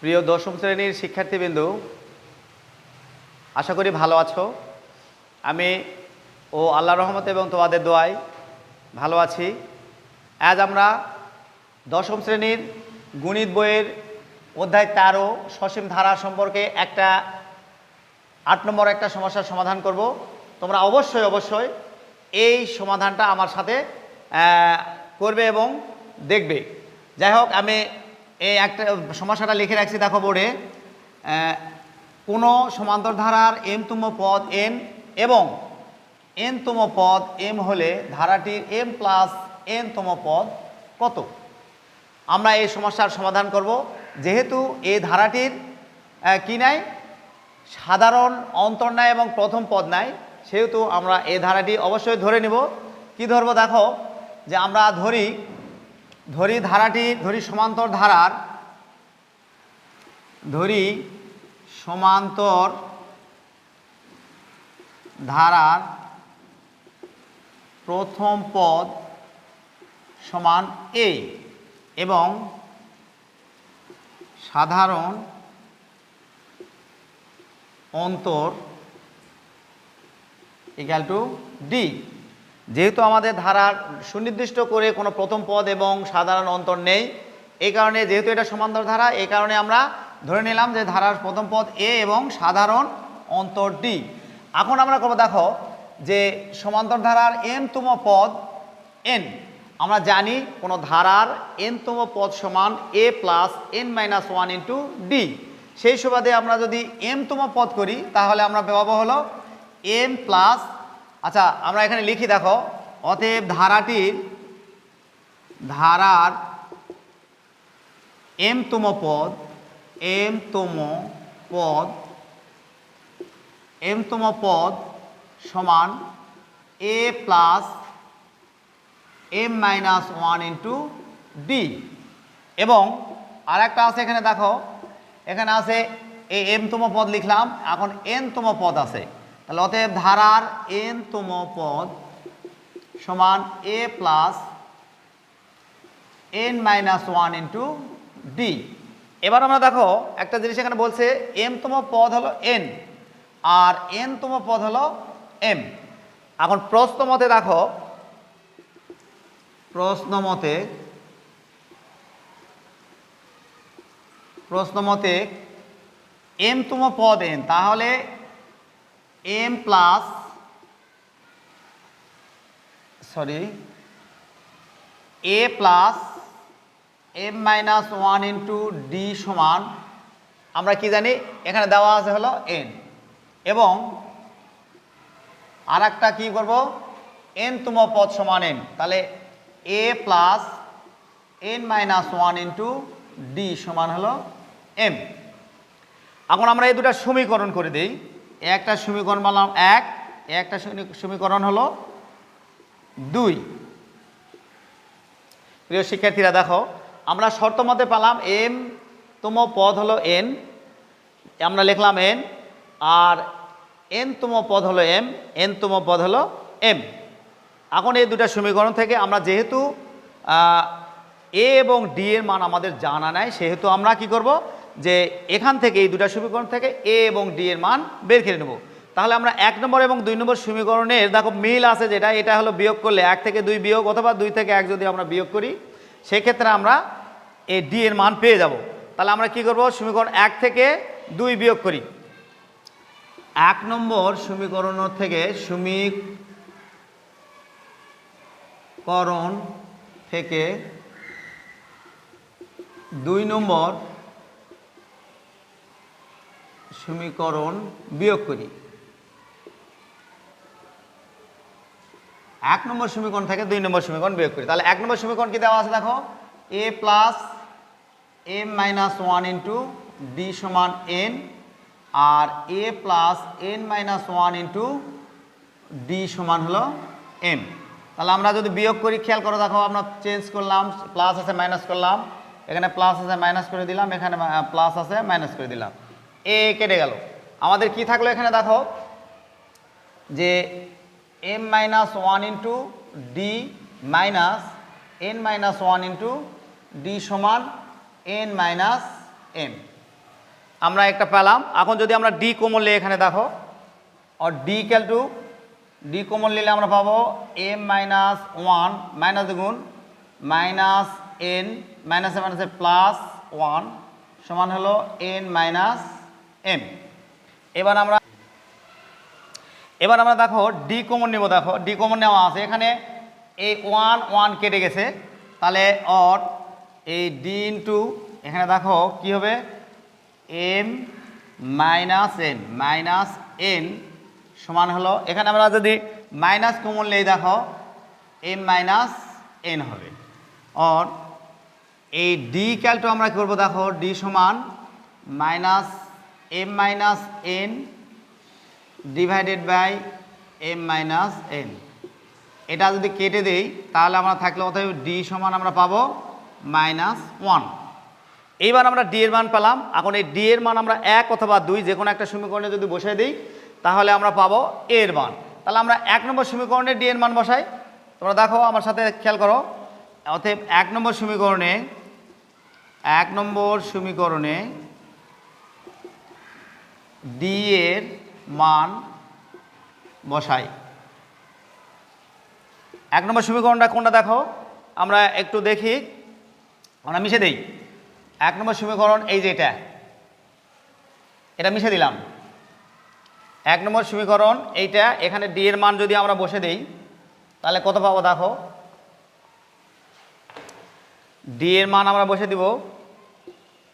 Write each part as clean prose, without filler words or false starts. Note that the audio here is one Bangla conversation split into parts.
প্রিয় দশম শ্রেণীর শিক্ষার্থীবৃন্দ, আশা করি ভালো আছো। আমি আল্লাহর রহমতে এবং তোমাদের দোয়ায় ভালো আছি। আজ আমরা দশম শ্রেণীর গণিত বইয়ের অধ্যায় 13 সসীম ধারা সম্পর্কে একটা 8 নম্বর একটা সমস্যার সমাধান করব। তোমরা অবশ্যই এই সমাধানটা আমার সাথে করবে এবং দেখবে। যাই হোক, আমি এই একটা সমস্যাটা লিখে রাখছি, দেখো বোর্ডে। কোনো সমান্তর ধারার এমতম পদ n এবং nতম পদ m হলে ধারাটির m প্লাস nতম পদ কত? আমরা এই সমস্যার সমাধান করব। যেহেতু এই ধারাটির কি নাই, সাধারণ অন্তর নাই এবং প্রথম পদ নাই, সেহেতু আমরা এই ধারাটি অবশ্যই ধরে নিব। কি ধরবো? দেখো, যে আমরা ধরি ধারাটি, ধরি সমান্তর ধারার প্রথম পদ সমান a এবং সাধারণ অন্তর ইকুয়াল টু d। যেহেতু আমাদের ধারার সুনির্দিষ্ট করে কোনো প্রথম পদ এবং সাধারণ অন্তর নেই, এই কারণে যেহেতু এটা সমান্তর ধারা, এই কারণে আমরা ধরে নিলাম যে ধারার প্রথম পদ a এবং সাধারণ অন্তর d। এখন আমরা করবো, দেখো, যে সমান্তর ধারার mতম পদ n। আমরা জানি কোনো ধারার nতম পদ সমান a plus n minus 1 into d। সেই সুবাদে আমরা যদি mতম পদ করি তাহলে আমরা পাবো হলো m প্লাস, আচ্ছা আমরা এখানে লিখি, দেখো, অতএব ধারার mতম পদ সমান a plus m minus 1 into d। এবং আর একটা আছে এখানে, দেখো, এখানে আছে এই mতম পদ লিখলাম, এখন nতম পদ আছে, তাহলে অতএব ধারার nতম পদ সমান a plus n minus 1 into d। এবার আমরা দেখো একটা জিনিস এখানে বলছে, mতম পদ হলো n আর nতম পদ হলো m। এখন প্রশ্ন মতে mতম পদ n, তাহলে m plus a plus m minus 1 into d সমান, আমরা কি জানি, এখানে দেওয়া আছে হলো n, এবং আর একটা কী করব, nতম পদ সমান n, তাহলে a plus n minus 1 into d সমান হলো m। এখন আমরা এই দুটা সমীকরণ করে দিই। একটা সমীকরণ বললাম 1, একটা সমীকরণ হলো 2। প্রিয় শিক্ষার্থীরা, দেখো, আমরা শর্ত মতে পেলাম mতম পদ হলো n, আমরা লিখলাম n, আর nতম পদ হলো m, nতম পদ হলো m। এখন এই দুটা সমীকরণ থেকে আমরা যেহেতু a এবং d এর মান আমাদের জানা নাই, সেহেতু আমরা কি করব, যে এখান থেকে এই দুটা সমীকরণ থেকে a এবং d এর মান বের করে নেব। তাহলে আমরা 1 নম্বর এবং 2 নম্বর সমীকরণের, দেখো, মিল আছে, এটা হলো বিয়োগ করলে 1 থেকে 2 বিয়োগ, অথবা 2 থেকে 1 যদি আমরা বিয়োগ করি, সেক্ষেত্রে আমরা এই d এর মান পেয়ে যাব। তাহলে আমরা কি করব, সমীকরণ 1 থেকে 2 বিয়োগ করি। 1 নম্বর সমীকরণ থেকে 2 নম্বর সমীকরণ বিয়োগ করি। 1 নম্বর সমীকরণ থেকে 2 নম্বর সমীকরণ বিয়োগ করি। তাহলে 1 নম্বর সমীকরণ কি দেওয়া আছে, দেখো, a plus m minus 1 into d সমান n, আর a plus n minus 1 into d সমান হলো m। তাহলে আমরা যদি বিয়োগ করি, খেয়াল করো, দেখো, আমরা চেঞ্জ করলাম, প্লাস আছে মাইনাস করলাম, এখানে প্লাস আছে মাইনাস করে দিলাম, এখানে প্লাস আছে মাইনাস করে দিলাম, a কেটে গেল। আমাদের কি থাকলো এখানে, দেখো, যে m minus 1 into d minus n minus 1 into d সমান n মাইনাস m। আমরা একটা পেলাম। এখন যদি আমরা ডি কমন নিই এখানে দেখো, আর d equal to d common নিলে আমরা পাবো এম মাইনাস ওয়ান মাইনাস গুণ মাইনাস এন মাইনাসে মাইনাসে প্লাস ওয়ান সমান হলো এন মাইনাস এম। এবার আমরা দেখো ডি কমন নেব। দেখো ডি কমন নেওয়া আছে এখানে, এই ওয়ান ওয়ান কেটে গেছে, তাহলে অর এই ডি ইন্টু এখানে দেখো কি হবে এম মাইনাস এন সমান হলো, এখানে আমরা যদি মাইনাস কমন নেই দেখো এম মাইনাস এন হবে। অর এই ডি ইকুয়াল টু আমরা কী করবো দেখো ডি সমান minus M minus N divided by M minus N. এটা যদি কেটে দেই তাহলে আমরা থাকলে অতএব ডি সমান আমরা পাবো মাইনাস ওয়ান। এইবার আমরা ডি এর মান পেলাম। এখন এই ডি এর মান আমরা এক অথবা দুই যে কোনো একটা সমীকরণে যদি বসাই দিই তাহলে আমরা পাবো এ এর মান। তাহলে আমরা 1 নম্বর সমীকরণে ডি এর মান বসাই। তোমরা দেখো আমার সাথে খেয়াল করো, অতএব 1 নম্বর সমীকরণে ডি এর মান বসাই। 1 নম্বর সমীকরণটা কোনটা দেখো, আমরা একটু দেখি, আমরা মিশে দেই। 1 নম্বর সমীকরণ এই যে এটা মিশে দিলাম। 1 নম্বর সমীকরণ এইটা, এখানে ডি এর মান যদি আমরা বসে দেই তাহলে কত পাবো দেখো, ডি এর মান আমরা বসে দিব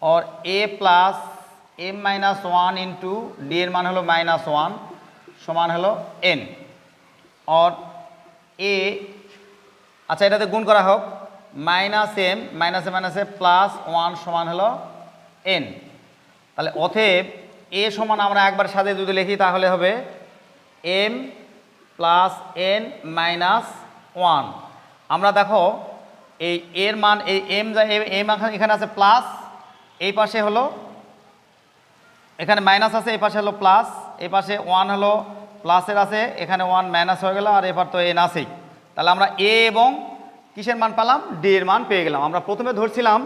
और a প্লাস M minus one into D এর মান হলো মাইনাস ওয়ান সমান হলো এন। और a আচ্ছা এটাতে গুণ করা হোক, মাইনাস এম মাইনাসে প্লাস ওয়ান সমান হলো এন। তাহলে অতএব এ সমান আমরা একবার সাথে যদি লিখি তাহলে হবে M plus N minus one. আমরা দেখো এই এর মান এই এম এখানে আছে প্লাস, এই পাশে হলো এখানে মাইনাস আছে, এই পাশে হলো প্লাস, এই পাশে ওয়ান হলো প্লাসের আছে, এখানে ওয়ান মাইনাস হয়ে গেল, আর এবার তো এন আছেই। তাহলে আমরা এ এবং কিসের মান পেলাম, ডি এর মান পেয়ে গেলাম। আমরা প্রথমে ধরছিলাম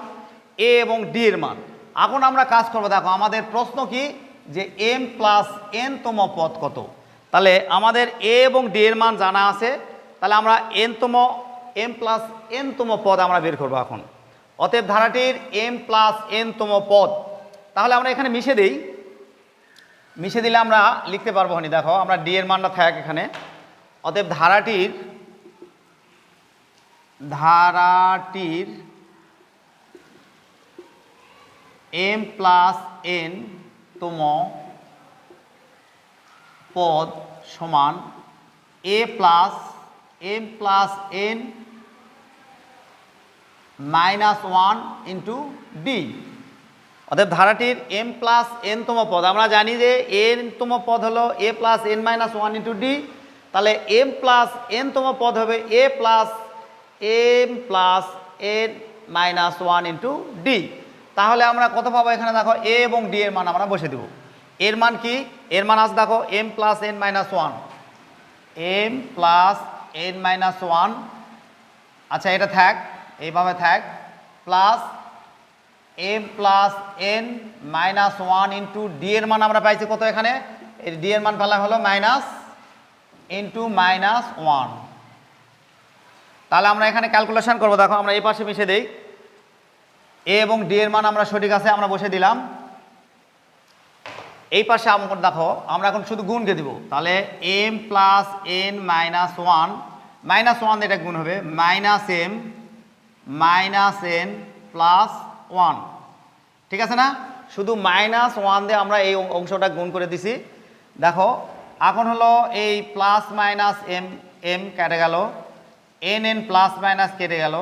এ এবং ডি এর মান। এখন আমরা কাজ করবো, দেখো আমাদের প্রশ্ন কি যে এম প্লাস এন তম পদ কত। তাহলে আমাদের এ এবং ডি এর মান জানা আছে, তাহলে আমরা এম প্লাস এন তম পদ আমরা বের করবো এখন। অতএব ধারাটির এম প্লাস এন তম পদ, তাহলে আমরা এখানে মিশে দিই। মিশে দিলে আমরা লিখতে পারবো হনি, দেখো আমরা ডি এর মানটা থাক এখানে। অতএব ধারাটির এম প্লাস এন তম পদ সমান M plus N minus one into D. অতএব ধারাটির এম প্লাস এন তম পদ, আমরা জানি যে এন তম পদ হলো a plus N minus one into d. তাহলে এম প্লাস এন তম পদ হবে M plus N minus one into d. তাহলে আমরা কত পাবো এখানে দেখো এ এবং ডি এর মান আমরা বসে দেব। এর মান কি, এর মান আছে দেখো M plus N minus one, M plus N minus one. আচ্ছা এটা থাক, এইভাবে থাক, plus M plus N minus one into D এর মান আমরা পাইছি কত এখানে, এই ডি এর মান পেলাম হলো মাইনাস ইন্টু মাইনাস ওয়ান। তাহলে আমরা এখানে ক্যালকুলেশন করবো, দেখো আমরা এই পাশে মিশে দেই। এ এবং ডি এর মান আমরা সঠিক আছে আমরা বসে দিলাম। এই পাশে আমরা দেখো আমরা এখন শুধু গুণকে দিব। তাহলে M plus N minus one এটা গুণ হবে মাইনাস এন প্লাস ওয়ান, ঠিক আছে না। শুধু মাইনাস ওয়ান দিয়ে আমরা এই অংশটা গুণ করে দিছি। দেখো এখন হলো এই প্লাস মাইনাস এম কেটে গেল, এন প্লাস মাইনাস কেটে গেল,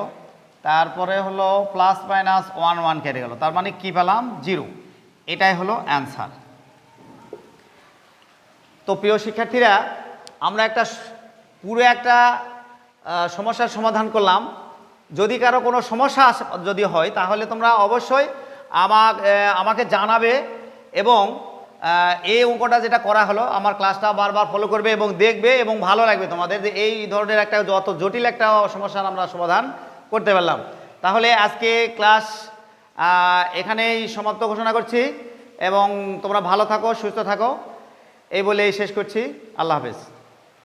তারপরে হলো প্লাস মাইনাস ওয়ান কেটে গেল, তার মানে কি পেলাম জিরো। এটাই হলো অ্যান্সার। তো প্রিয় শিক্ষার্থীরা, আমরা পুরো একটা সমস্যার সমাধান করলাম। যদি কারো কোনো সমস্যা যদি হয় তাহলে তোমরা অবশ্যই আমাকে জানাবে, এবং এই অঙ্কটা যেটা করা হলো আমার ক্লাসটা বারবার ফলো করবে এবং দেখবে, এবং ভালো লাগবে তোমাদের যে এই ধরনের একটা যত জটিল একটা সমস্যার আমরা সমাধান করতে পারলাম। তাহলে আজকে ক্লাস এখানেই সমাপ্ত ঘোষণা করছি। এবং তোমরা ভালো থাকো, সুস্থ থাকো, এই বলেই শেষ করছি। আল্লাহ হাফেজ।